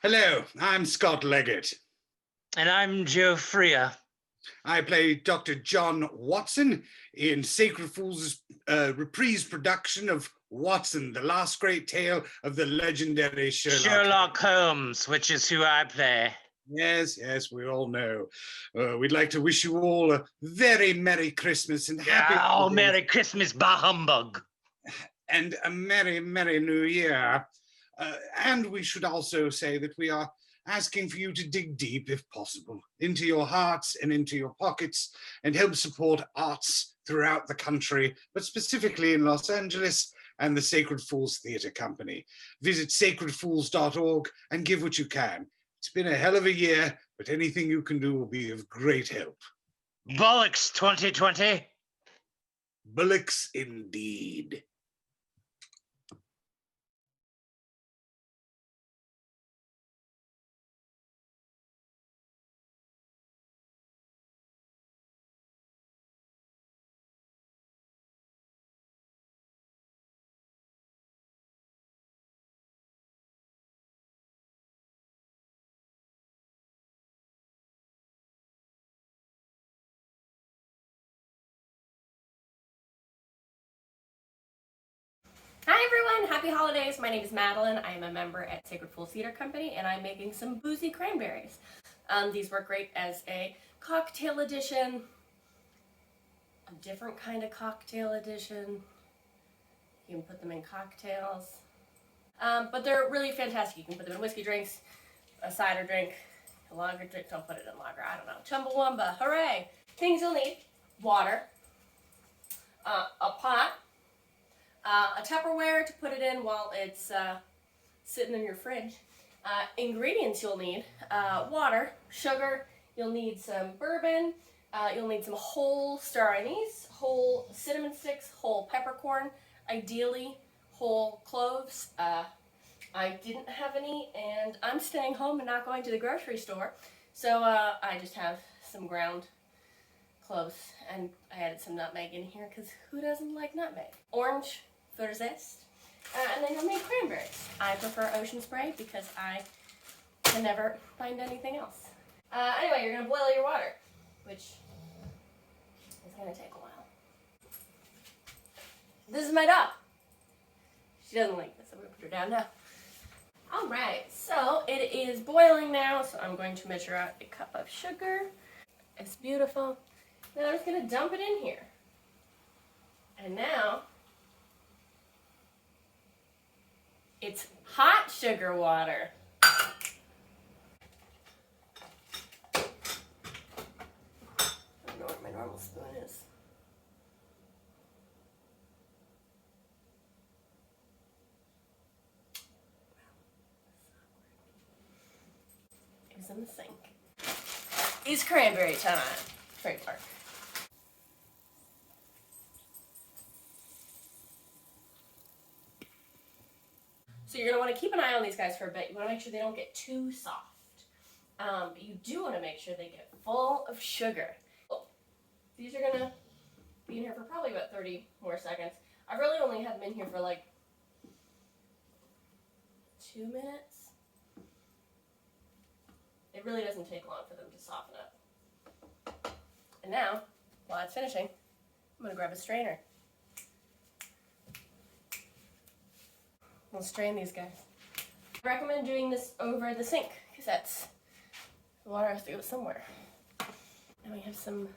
Hello, I'm Scott Leggett. And I'm Joe Freya. I play Dr. John Watson in Sacred Fool's reprise production of Watson, the last great tale of the legendary Sherlock Holmes, which is who I play. Yes, we all know. We'd like to wish you all a very Merry Christmas and Happy Holidays. Merry Christmas, bah humbug. And a Merry New Year. And we should also say that we are asking for you to dig deep, if possible, into your hearts and into your pockets and help support arts throughout the country, but specifically in Los Angeles and the Sacred Fools Theatre Company. Visit sacredfools.org and give what you can. It's been a hell of a year, but anything you can do will be of great help. Bollocks 2020. Bullocks indeed. Hi everyone, happy holidays. My name is Madeleine. I am a member at Sacred Fools Theatre Company and I'm making some boozy cranberries. These work great as a cocktail edition, a different kind of cocktail edition. You can put them in cocktails, but they're really fantastic. You can put them in whiskey drinks, a cider drink, a lager drink. Don't put it in lager, I don't know. Chumbawamba, hooray! Things you'll need: water, a pot, a Tupperware to put it in while it's sitting in your fridge. Ingredients you'll need: water, sugar, you'll need some bourbon, you'll need some whole star anise, whole cinnamon sticks, whole peppercorn, ideally whole cloves. I didn't have any and I'm staying home and not going to the grocery store, so I just have some ground cloves, and I added some nutmeg in here because who doesn't like nutmeg? Orange for zest, and then you'll need cranberries. I prefer ocean spray because I can never find anything else. Anyway, you're gonna boil your water, which is gonna take a while. This is my dog. She doesn't like this. I'm gonna put her down now. All right, so it is boiling now, so I'm going to measure out a cup of sugar. It's beautiful. Now I'm just gonna dump it in here. And now it's hot sugar water. I don't know where my normal spoon is. It was in the sink. It's cranberry time. Trademark. So you're going to want to keep an eye on these guys for a bit. You want to make sure they don't get too soft. But you do want to make sure they get full of sugar. These are going to be in here for probably about 30 more seconds. I've really only had them in here for like 2 minutes. It really doesn't take long for them to soften up. And now, while it's finishing, I'm going to grab a strainer. We'll strain these guys. I recommend doing this over the sink because the water has to go somewhere. And we have some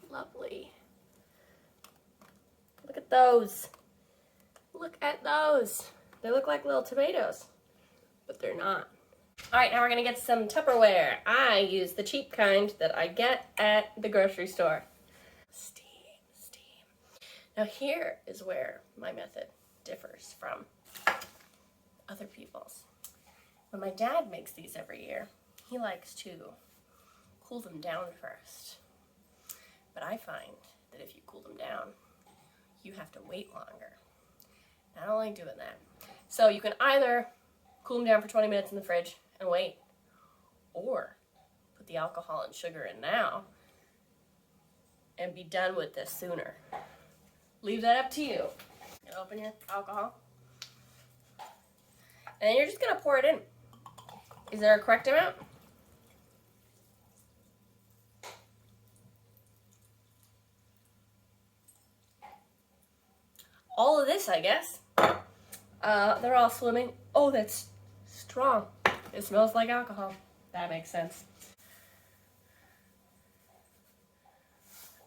lovely, look at those. Look at those. They look like little tomatoes, but they're not. All right, now we're gonna get some Tupperware. I use the cheap kind that I get at the grocery store. Steam. Now here is where my method differs from other people's. When my dad makes these every year, he likes to cool them down first. But I find that if you cool them down, you have to wait longer. I don't like doing that. So you can either cool them down for 20 minutes in the fridge and wait, or put the alcohol and sugar in now and be done with this sooner. Leave that up to you. You open your alcohol, and you're just gonna pour it in. Is there a correct amount? All of this, I guess. They're all swimming. Oh, that's strong. It smells like alcohol. That makes sense.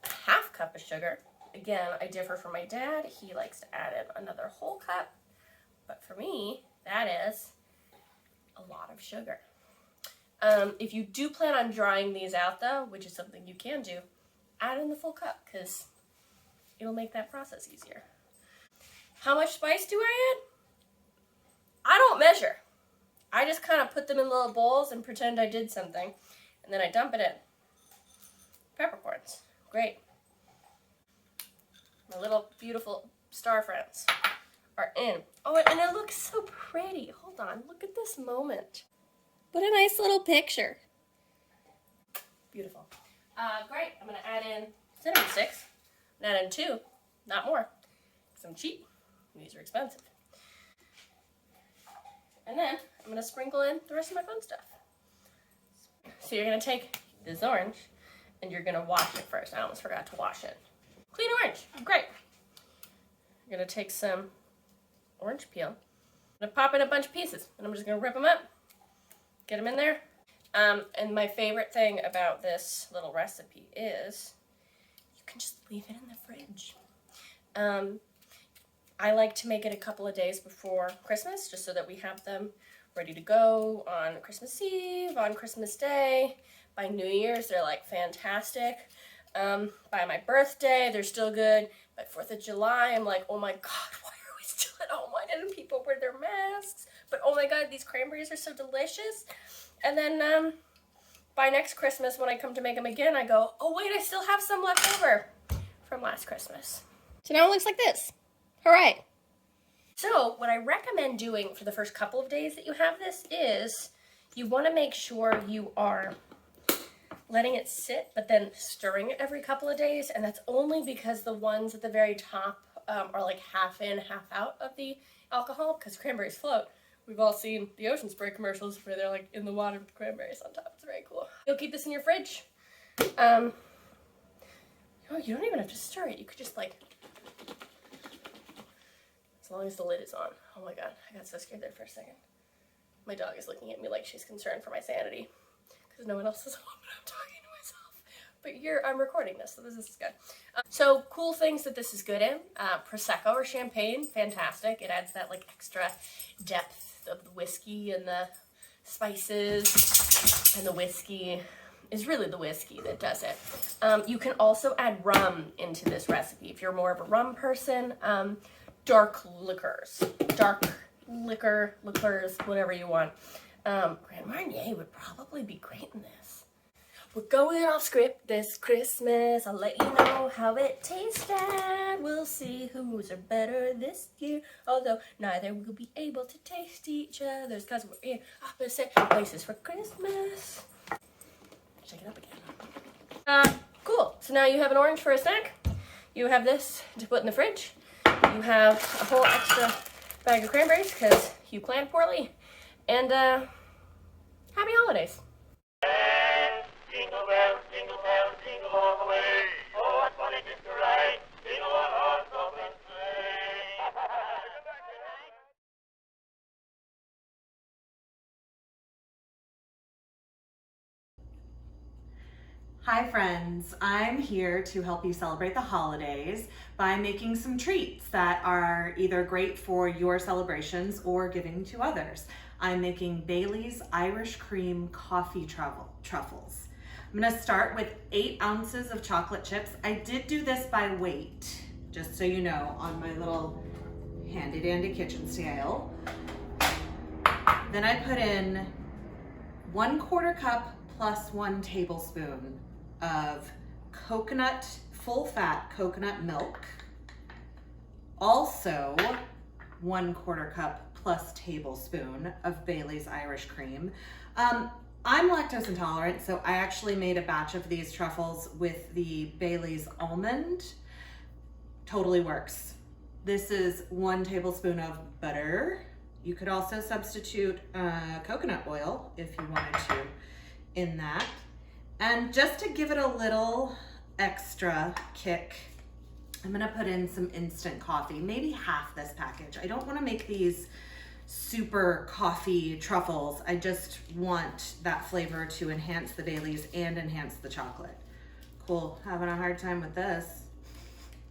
A half cup of sugar. Again, I differ from my dad. He likes to add in another whole cup. But for me, that is a lot of sugar. If you do plan on drying these out though, which is something you can do, add in the full cup because it'll make that process easier. How much spice do I add? I don't measure. I just kind of put them in little bowls and pretend I did something. And then I dump it in. Peppercorns. Great. My little beautiful star friends are in. Oh, and it looks so pretty. Hold on. Look at this moment. What a nice little picture. Beautiful. Great. I'm going to add in cinnamon sticks. I'm going to add in 2, not more. Because I'm cheap. These are expensive. And then I'm going to sprinkle in the rest of my fun stuff. So you're going to take this orange and you're going to wash it first. I almost forgot to wash it. Clean orange. Great. You're going to take some orange peel. I'm going to pop in a bunch of pieces and I'm just going to rip them up. Get them in there. And my favorite thing about this little recipe is you can just leave it in the fridge. I like to make it a couple of days before Christmas, just so that we have them ready to go on Christmas Eve, on Christmas Day. By New Year's, they're like fantastic. By my birthday, they're still good. By 4th of July, I'm like, oh my God, why are we still at home? Why didn't people wear their masks? But oh my God, these cranberries are so delicious. And then by next Christmas, when I come to make them again, I go, oh wait, I still have some left over from last Christmas. So now it looks like this. All right. So what I recommend doing for the first couple of days that you have this is you want to make sure you are letting it sit, but then stirring it every couple of days. And that's only because the ones at the very top are like half in, half out of the alcohol, because cranberries float. We've all seen the ocean spray commercials where they're like in the water with cranberries on top. It's very cool. You'll keep this in your fridge. You don't even have to stir it. You could just like, as long as the lid is on. Oh my God, I got so scared there for a second. My dog is looking at me like she's concerned for my sanity because no one else is home and I'm talking to myself. But here, I'm recording this, so this is good. So cool things that this is good in. Prosecco or champagne, fantastic. It adds that like extra depth of the whiskey and the spices, and the whiskey is really the whiskey that does it. You can also add rum into this recipe if you're more of a rum person. Dark liquors, whatever you want. Grand Marnier would probably be great in this. We're going off script this Christmas. I'll let you know how it tasted. We'll see whose are better this year. Although neither will be able to taste each other's because we're in opposite places for Christmas. Check it up again. Cool. So now you have an orange for a snack. You have this to put in the fridge. You have a whole extra bag of cranberries because you planned poorly. And happy holidays. Jingle bells, jingle all the way. Oh, what fun it is to ride. Jingle on horse, open sleigh. Hi friends, I'm here to help you celebrate the holidays by making some treats that are either great for your celebrations or giving to others. I'm making Bailey's Irish Cream Coffee Truffles. I'm gonna start with 8 ounces of chocolate chips. I did do this by weight, just so you know, on my little handy dandy kitchen scale. Then I put in 1/4 cup plus 1 tablespoon of coconut, full fat coconut milk. Also 1/4 cup plus tablespoon of Bailey's Irish Cream. I'm lactose intolerant, so I actually made a batch of these truffles with the Bailey's almond. Totally works. This is 1 tablespoon of butter, You could also substitute coconut oil if you wanted to in that. And just to give it a little extra kick, I'm gonna put in some instant coffee, maybe half this package. I don't wanna make these super coffee truffles. I just want that flavor to enhance the Baileys and enhance the chocolate. Cool, having a hard time with this.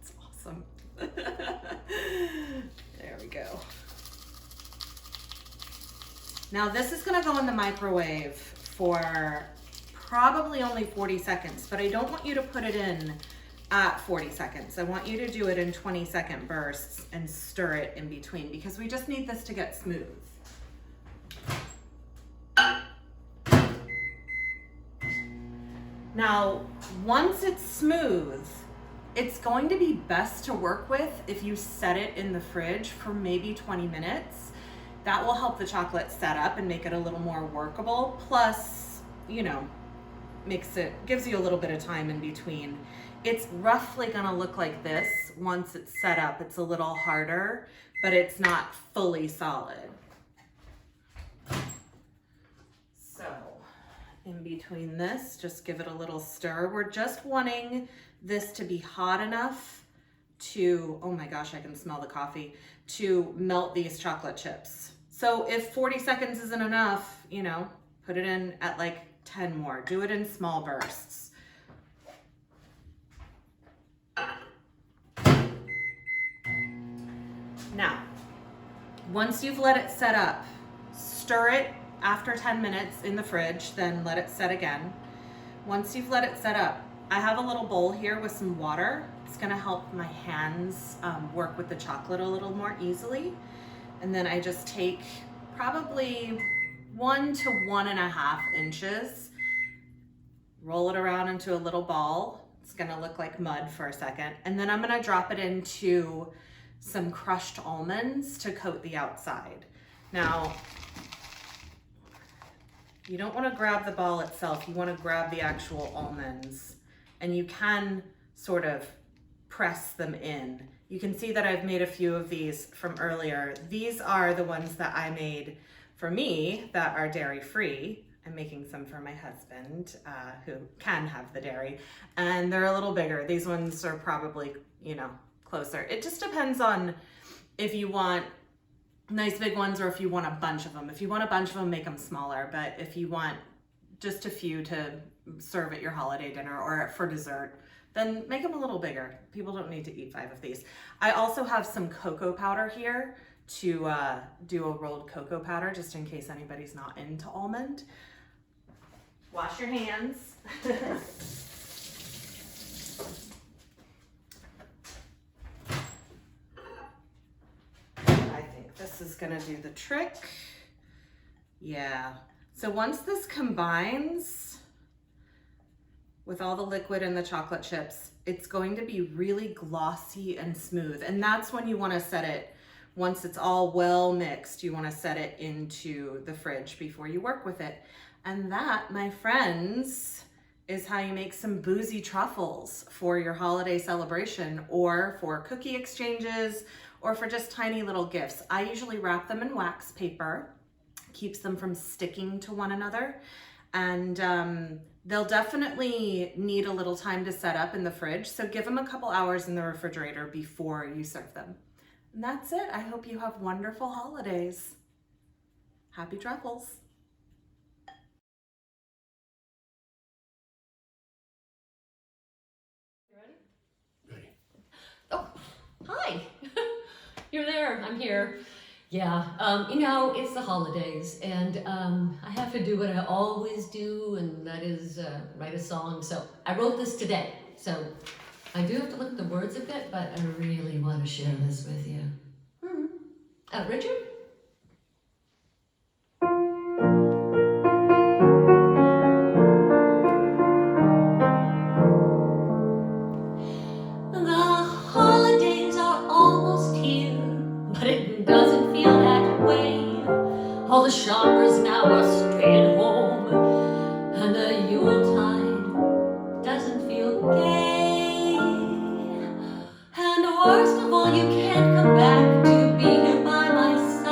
It's awesome. There we go. Now this is gonna go in the microwave for probably only 40 seconds, but I don't want you to put it in at 40 seconds. I want you to do it in 20-second bursts and stir it in between because we just need this to get smooth. Now, once it's smooth, it's going to be best to work with if you set it in the fridge for maybe 20 minutes. That will help the chocolate set up and make it a little more workable. Plus, you know, gives you a little bit of time in between. It's roughly gonna look like this once it's set up. It's a little harder, but it's not fully solid. So, in between this, just give it a little stir. We're just wanting this to be hot enough to, oh my gosh, I can smell the coffee, to melt these chocolate chips. So if 40 seconds isn't enough, you know, put it in at like 10 more. Do it in small bursts. Now, once you've let it set up, stir it after 10 minutes in the fridge, then let it set again. Once you've let it set up, I have a little bowl here with some water. It's gonna help my hands work with the chocolate a little more easily. And then I just take probably 1 to 1.5 inches, roll it around into a little ball. It's gonna look like mud for a second. And then I'm gonna drop it into some crushed almonds to coat the outside. Now, you don't wanna grab the ball itself, you wanna grab the actual almonds. And you can sort of press them in. You can see that I've made a few of these from earlier. These are the ones that I made for me that are dairy-free. I'm making some for my husband who can have the dairy, and they're a little bigger. These ones are probably, you know, closer. It just depends on if you want nice big ones or if you want a bunch of them. If you want a bunch of them, make them smaller, but if you want just a few to serve at your holiday dinner or for dessert, then make them a little bigger. People don't need to eat 5 of these. I also have some cocoa powder here to do a rolled cocoa powder, just in case anybody's not into almond. Wash your hands. I think this is gonna do the trick. Yeah. So once this combines with all the liquid and the chocolate chips, it's going to be really glossy and smooth. And that's when you want to set it, once it's all well mixed, you want to set it into the fridge before you work with it. And that, my friends, is how you make some boozy truffles for your holiday celebration or for cookie exchanges or for just tiny little gifts. I usually wrap them in wax paper, keeps them from sticking to one another. And they'll definitely need a little time to set up in the fridge. So give them a couple hours in the refrigerator before you serve them. And that's it. I hope you have wonderful holidays. Happy truffles. Ready? Oh, hi. You're there. I'm here. Yeah, you know, it's the holidays, and I have to do what I always do, and that is write a song. So I wrote this today. So I do have to look at the words a bit, but I really want to share this with you. Richard? All the shoppers now are straying home, and the Yuletide doesn't feel gay. And worst of all, you can't come back to be here by my side.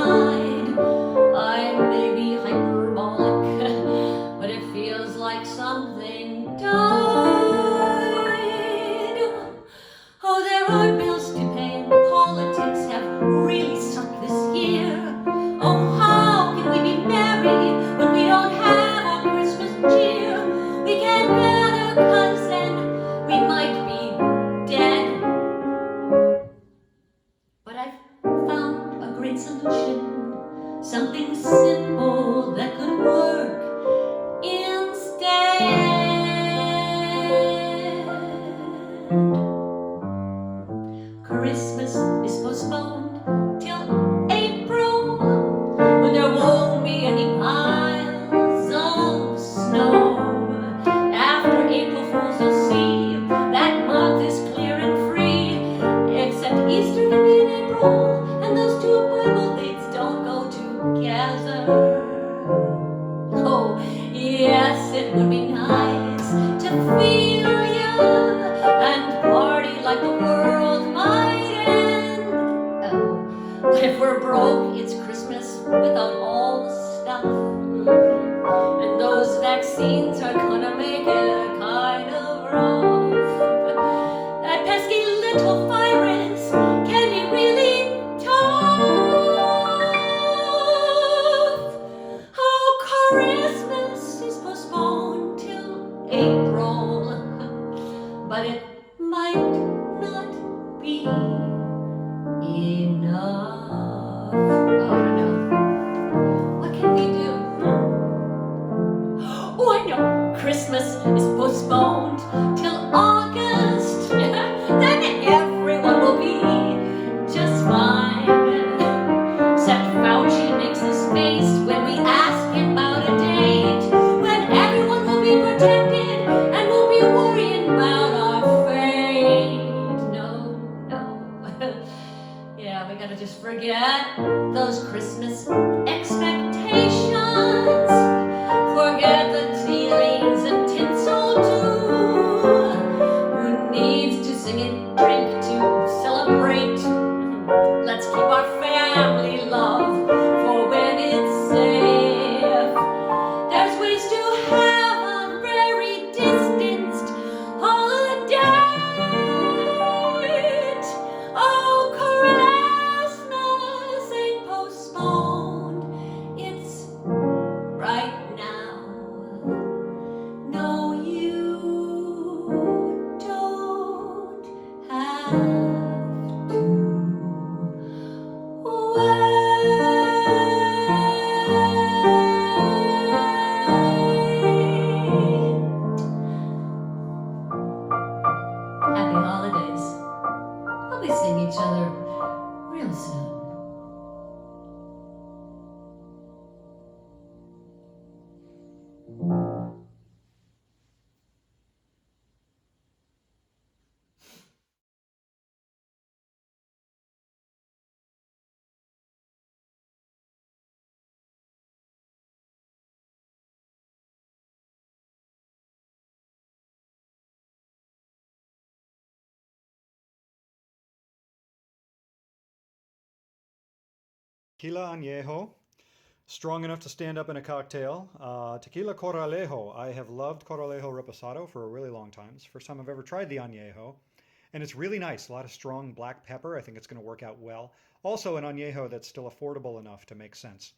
yes, it would be nice to feel you and party like the world might end. Oh, but if we're broke, it's Christmas without all the stuff. And those vaccines are gonna make it kind of rough. That pesky little virus, can he really talk? Oh, Christmas is postponed till April, but it might not be enough. Oh, I don't know. What can we do? Oh, I know. Christmas is postponed till August. Then everyone will be just fine. Except Fauci makes his face when we ask him about a date, when everyone will be protected and we'll be worrying about our fate. No, no. Yeah, we gotta just forget those Christmas expectations. Forget the tea leaves and tinsel too. Who needs to sing and drink to celebrate? Let's keep our family love for when it's safe. There's ways to have a very distanced holiday. Oh, Christmas ain't postponed. It's right now. No, you don't have to wait. Happy holidays. We'll be seeing each other real soon. Tequila añejo, strong enough to stand up in a cocktail. Tequila corralejo. I have loved corralejo reposado for a really long time. It's the first time I've ever tried the añejo. And it's really nice. A lot of strong black pepper. I think it's going to work out well. Also an añejo that's still affordable enough to make sense.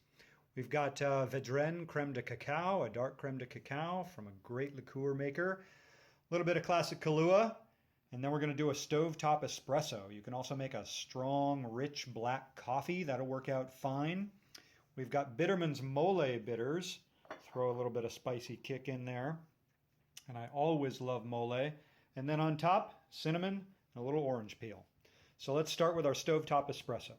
We've got Vedren creme de cacao, a dark creme de cacao from a great liqueur maker. A little bit of classic Kahlua. And then we're going to do a stovetop espresso. You can also make a strong, rich black coffee. That'll work out fine. We've got Bitterman's Mole bitters. Throw a little bit of spicy kick in there. And I always love mole. And then on top, cinnamon and a little orange peel. So let's start with our stovetop espresso.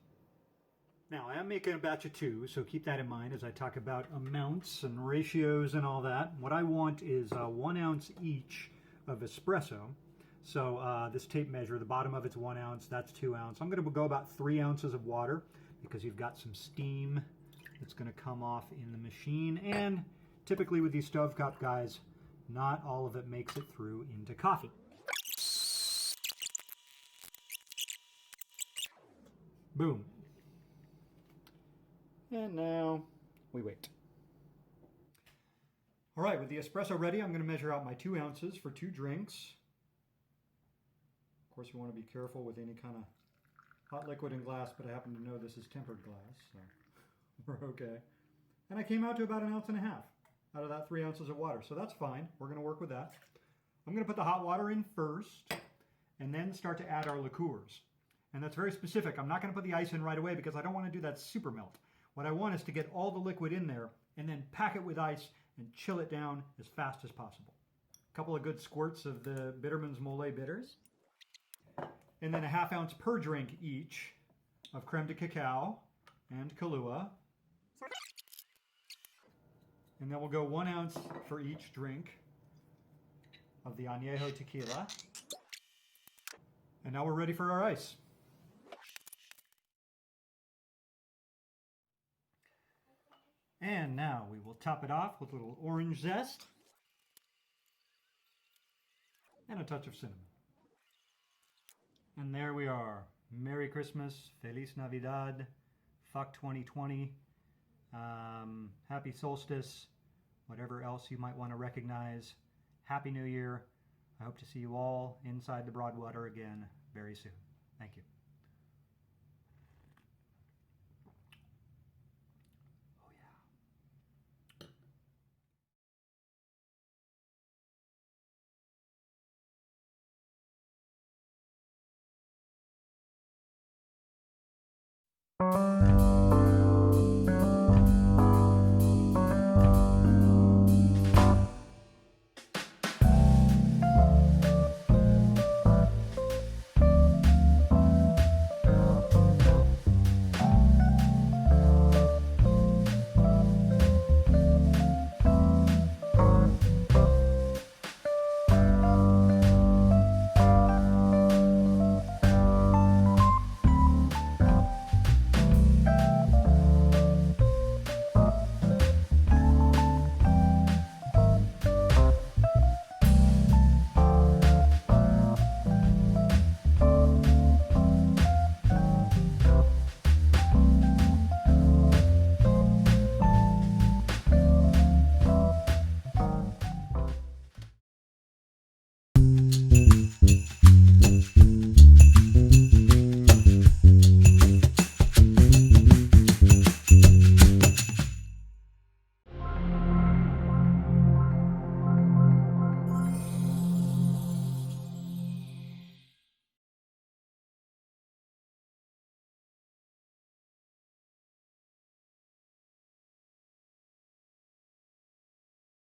Now, I am making a batch of 2, so keep that in mind as I talk about amounts and ratios and all that. What I want is 1 ounce each of espresso. So this tape measure, the bottom of it's 1 ounce, that's 2 ounces. I'm going to go about 3 ounces of water because you've got some steam that's going to come off in the machine. And typically with these stovetop guys, not all of it makes it through into coffee. Boom. And now we wait. All right, with the espresso ready, I'm going to measure out my 2 ounces for 2 drinks. Of course, you want to be careful with any kind of hot liquid in glass, but I happen to know this is tempered glass, so we're okay. And I came out to about 1.5 ounces out of that 3 ounces of water, so that's fine. We're going to work with that. I'm going to put the hot water in first, and then start to add our liqueurs. And that's very specific. I'm not going to put the ice in right away because I don't want to do that super melt. What I want is to get all the liquid in there and then pack it with ice and chill it down as fast as possible. A couple of good squirts of the Bitterman's Mole bitters. And then 1/2 ounce per drink each of creme de cacao and Kahlua. And then we'll go 1 ounce for each drink of the añejo tequila. And now we're ready for our ice. And now we will top it off with a little orange zest. and a touch of cinnamon. And there we are. Merry Christmas, Feliz Navidad, fuck 2020, happy solstice, whatever else you might want to recognize. Happy New Year. I hope to see you all inside the Broadwater again very soon.